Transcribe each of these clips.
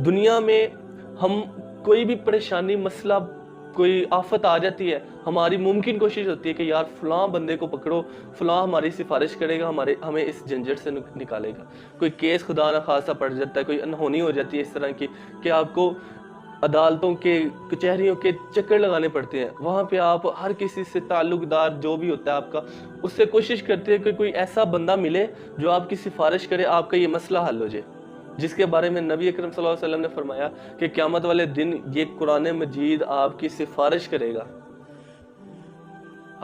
دنیا میں ہم کوئی بھی پریشانی، مسئلہ، کوئی آفت آ جاتی ہے، ہماری ممکن کوشش ہوتی ہے کہ یار فلاں بندے کو پکڑو، فلاں ہماری سفارش کرے گا، ہمیں اس جھنجٹ سے نکالے گا۔ کوئی کیس خدا نہ خواستہ پڑ جاتا ہے، کوئی انہونی ہو جاتی ہے اس طرح کی کہ آپ کو عدالتوں کے، کچہریوں کے چکر لگانے پڑتے ہیں، وہاں پہ آپ ہر کسی سے تعلق دار جو بھی ہوتا ہے آپ کا، اس سے کوشش کرتے ہیں کہ کوئی ایسا بندہ ملے جو آپ کی سفارش کرے، آپ کا یہ مسئلہ حل ہو جائے، جس کے بارے میں نبی اکرم صلی اللہ علیہ وسلم نے فرمایا کہ قیامت والے دن یہ قرآن مجید آپ کی سفارش کرے گا۔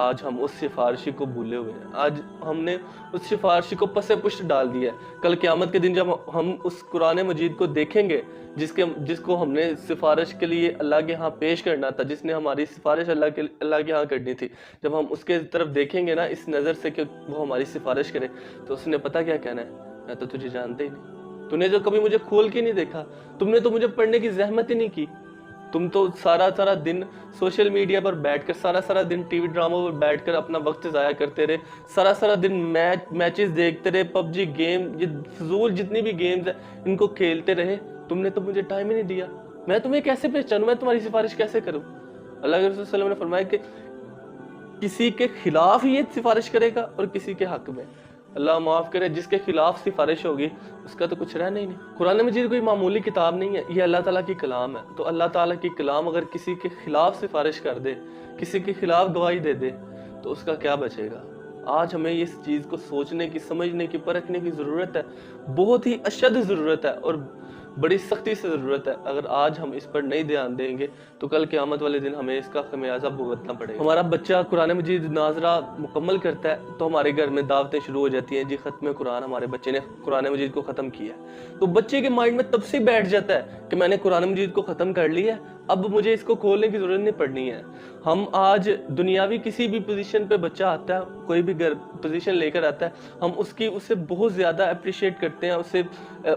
آج ہم اس سفارشی کو بھولے ہوئے ہیں، آج ہم نے اس سفارشی کو پس پشت ڈال دیا ہے۔ کل قیامت کے دن جب ہم اس قرآن مجید کو دیکھیں گے جس کو ہم نے سفارش کے لیے اللہ کے ہاں پیش کرنا تھا، جس نے ہماری سفارش اللہ کے ہاں کرنی تھی، جب ہم اس کے طرف دیکھیں گے نا اس نظر سے کہ وہ ہماری سفارش کرے، تو اس نے پتہ کیا کہنا ہے؟ میں تو تجھے جانتا ہی نہیں، تو نے جو کبھی مجھے کھول کے نہیں دیکھا، تم نے تو مجھے پڑھنے کی زحمت ہی نہیں کی، تم تو سارا دن سوشل میڈیا پر بیٹھ کر، سارا دن ٹی وی ڈراموں پر بیٹھ کر اپنا وقت ضائع کرتے رہے، سارا دن میچز دیکھتے رہے، پب جی گیم، یہ فضول جتنی بھی گیمز ہیں ان کو کھیلتے رہے، تم نے تو مجھے ٹائم ہی نہیں دیا، میں تمہیں کیسے پہچانوں، میں تمہاری سفارش کیسے کروں؟ اللہ کے رسول صلی اللہ علیہ وسلم نے فرمایا کہ کسی کے خلاف یہ سفارش کرے گا اور کسی کے حق میں، اللہ معاف کرے، جس کے خلاف سفارش ہوگی اس کا تو کچھ رہنا ہی نہیں۔ قرآن مجید کوئی معمولی کتاب نہیں ہے، یہ اللہ تعالیٰ کی کلام ہے، تو اللہ تعالیٰ کی کلام اگر کسی کے خلاف سفارش کر دے، کسی کے خلاف گواہی دے دے، تو اس کا کیا بچے گا؟ آج ہمیں اس چیز کو سوچنے کی، سمجھنے کی، پرکھنے کی ضرورت ہے، بہت ہی اشد ضرورت ہے اور بڑی سختی سے ضرورت ہے۔ اگر آج ہم اس پر نہیں دھیان دیں گے تو کل قیامت والے دن ہمیں اس کا خمیازہ بھگتنا پڑے گا۔ ہمارا بچہ قرآن مجید ناظرہ مکمل کرتا ہے تو ہمارے گھر میں دعوتیں شروع ہو جاتی ہیں، جی ختم قرآن، ہمارے بچے نے قرآن مجید کو ختم کیا ہے، تو بچے کے مائنڈ میں تب سے بیٹھ جاتا ہے کہ میں نے قرآن مجید کو ختم کر لیا ہے، اب مجھے اس کو کھولنے کی ضرورت نہیں پڑنی ہے۔ ہم آج دنیاوی کسی بھی پوزیشن پہ بچہ آتا ہے، کوئی بھی پوزیشن لے کر آتا ہے، ہم اسے بہت زیادہ اپریشیٹ کرتے ہیں،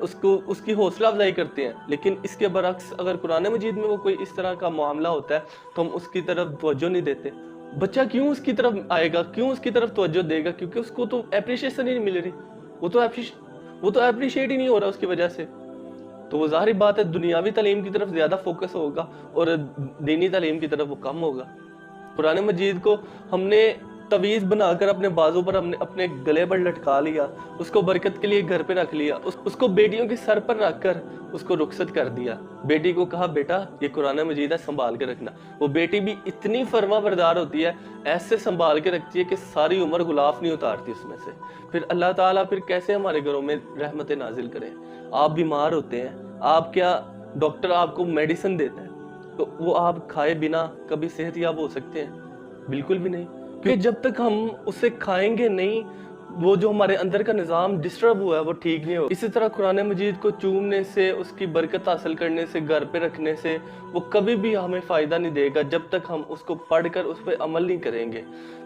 اس کی حوصلہ افزائی کرتے ہیں، لیکن اس کے برعکس اگر قرآن مجید میں وہ کوئی اس طرح کا معاملہ ہوتا ہے تو ہم اس کی طرف توجہ نہیں دیتے۔ بچہ کیوں اس کی طرف آئے گا، کیوں اس کی طرف توجہ دے گا؟ کیونکہ اس کو تو اپریشیشن ہی نہیں مل رہی، وہ تو اپریشیٹ ہی نہیں ہو رہا اس کی وجہ سے، تو وہ ظاہری بات ہے دنیاوی تعلیم کی طرف زیادہ فوکس ہوگا اور دینی تعلیم کی طرف وہ کم ہوگا۔ قرآن مجید کو ہم نے تعویذ بنا کر اپنے بازو پر اپنے گلے پر لٹکا لیا، اس کو برکت کے لیے گھر پہ رکھ لیا، اس کو بیٹیوں کے سر پر رکھ کر اس کو رخصت کر دیا، بیٹی کو کہا بیٹا یہ قرآن مجید ہے سنبھال کے رکھنا، وہ بیٹی بھی اتنی فرما بردار ہوتی ہے، ایسے سنبھال کے رکھتی ہے کہ ساری عمر غلاف نہیں اتارتی اس میں سے۔ پھر اللہ تعالیٰ پھر کیسے ہمارے گھروں میں رحمت نازل کرے؟ آپ بیمار ہوتے ہیں، آپ کیا ڈاکٹر آپ کو میڈیسن دیتا ہے تو وہ آپ کھائے بنا کبھی صحت یاب ہو سکتے ہیں؟ بالکل بھی نہیں، کیونکہ جب تک ہم اسے کھائیں گے نہیں، وہ جو ہمارے اندر کا نظام ڈسٹرب ہوا ہے وہ ٹھیک نہیں ہوگا۔ اسی طرح قرآن مجید کو چومنے سے، اس کی برکت حاصل کرنے سے، گھر پہ رکھنے سے وہ کبھی بھی ہمیں فائدہ نہیں دے گا جب تک ہم اس کو پڑھ کر اس پہ عمل نہیں کریں گے۔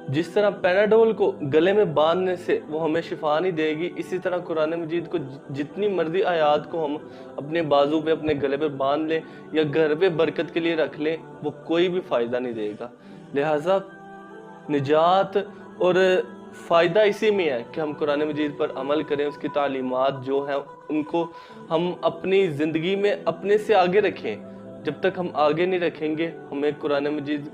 جس طرح پیناڈول کو گلے میں باندھنے سے وہ ہمیں شفا نہیں دے گی، اسی طرح قرآن مجید کو جتنی مرضی آیات کو ہم اپنے بازو پہ، اپنے گلے پہ باندھ لیں یا گھر پہ برکت کے لیے رکھ لیں، وہ کوئی بھی فائدہ نہیں دے گا۔ لہٰذا نجات اور فائدہ اسی میں ہے کہ ہم قرآن مجید پر عمل کریں، اس کی تعلیمات جو ہیں ان کو ہم اپنی زندگی میں اپنے سے آگے رکھیں۔ جب تک ہم آگے نہیں رکھیں گے ہمیں قرآن مجید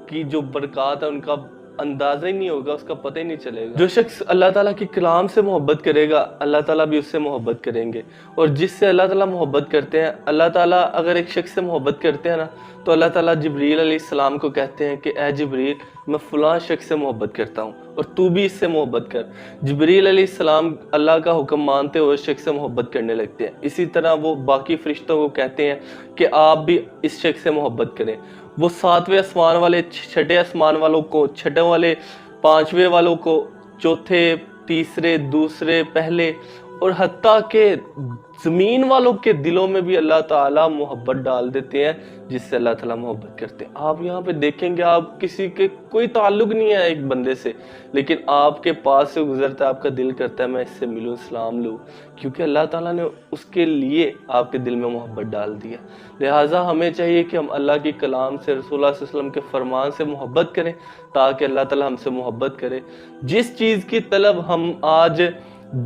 کی جو برکات ہے ان کا اندازہ ہی نہیں ہوگا، اس کا پتہ ہی نہیں چلے گا۔ جو شخص اللہ تعالیٰ کی کلام سے محبت کرے گا اللہ تعالیٰ بھی اس سے محبت کریں گے، اور جس سے اللہ تعالیٰ محبت کرتے ہیں، اللہ تعالیٰ اگر ایک شخص سے محبت کرتے ہیں نا تو اللہ تعالیٰ جبریل علیہ السلام کو کہتے ہیں کہ اے جبریل میں فلاں شخص سے محبت کرتا ہوں اور تو بھی اس سے محبت کر۔ جبریل علیہ السلام اللہ کا حکم مانتے ہوئے اس شخص سے محبت کرنے لگتے ہیں، اسی طرح وہ باقی فرشتوں کو کہتے ہیں کہ آپ بھی اس شخص سے محبت کریں۔ وہ 7ویں آسمان والے 6ٹھے آسمان والوں کو، 6ٹھے والے 5ویں والوں کو، 4تھے، تیسرے، دوسرے، پہلے، اور حتیٰ کہ زمین والوں کے دلوں میں بھی اللہ تعالیٰ محبت ڈال دیتے ہیں جس سے اللہ تعالیٰ محبت کرتے ہیں۔ آپ یہاں پہ دیکھیں گے آپ کسی کے کوئی تعلق نہیں ہے ایک بندے سے، لیکن آپ کے پاس سے گزرتا ہے، آپ کا دل کرتا ہے میں اس سے ملوں، سلام لوں، کیونکہ اللہ تعالیٰ نے اس کے لیے آپ کے دل میں محبت ڈال دیا۔ لہٰذا ہمیں چاہیے کہ ہم اللہ کی کلام سے، رسول اللہ صلی اللہ علیہ وسلم کے فرمان سے محبت کریں تاکہ اللہ تعالیٰ ہم سے محبت کرے۔ جس چیز کی طلب ہم آج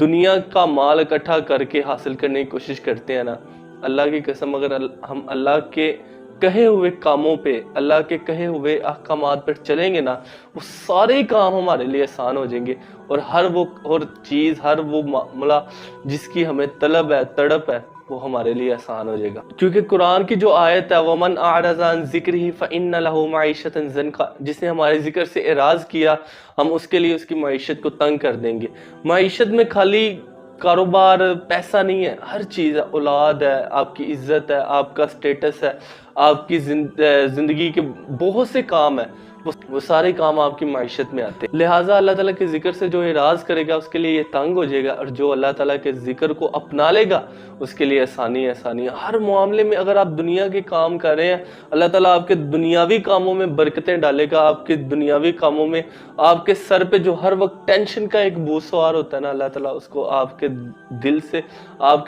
دنیا کا مال اکٹھا کر کے حاصل کرنے کی کوشش کرتے ہیں نا، اللہ کی قسم اگر ہم اللہ کے کہے ہوئے کاموں پہ، اللہ کے کہے ہوئے احکامات پر چلیں گے نا، وہ سارے کام ہمارے لیے آسان ہو جائیں گے، اور ہر وہ چیز، ہر وہ معاملہ جس کی ہمیں طلب ہے، تڑپ ہے، وہ ہمارے لیے آسان ہو جائے گا۔ کیونکہ قرآن کی جو آیت ہے وَمَنْ أَعْرَضَ عَنْ ذِكْرِهِ فَإِنَّ لَهُ مَعِيشَةً ضَنْكًا، جس نے ہمارے ذکر سے اعراض کیا، ہم اس کے لیے اس کی معیشت کو تنگ کر دیں گے۔ معیشت میں خالی کاروبار، پیسہ نہیں ہے، ہر چیز ہے، اولاد ہے، آپ کی عزت ہے، آپ کا سٹیٹس ہے، آپ کی زندگی کے بہت سے کام ہیں، وہ سارے کام آپ کی معیشت میں آتے ہیں۔ لہٰذا اللہ تعالیٰ کے ذکر سے جو اعراض کرے گا اس کے لیے یہ تنگ ہو جائے گا، اور جو اللہ تعالیٰ کے ذکر کو اپنا لے گا اس کے لیے آسانی آسانی ہے۔ ہر معاملے میں اگر آپ دنیا کے کام کر رہے ہیں، اللہ تعالیٰ آپ کے دنیاوی کاموں میں برکتیں ڈالے گا، آپ کے دنیاوی کاموں میں آپ کے سر پہ جو ہر وقت ٹینشن کا ایک بوجھ سوار ہوتا ہے نا، اللہ تعالیٰ اس کو آپ کے دل سے، آپ کے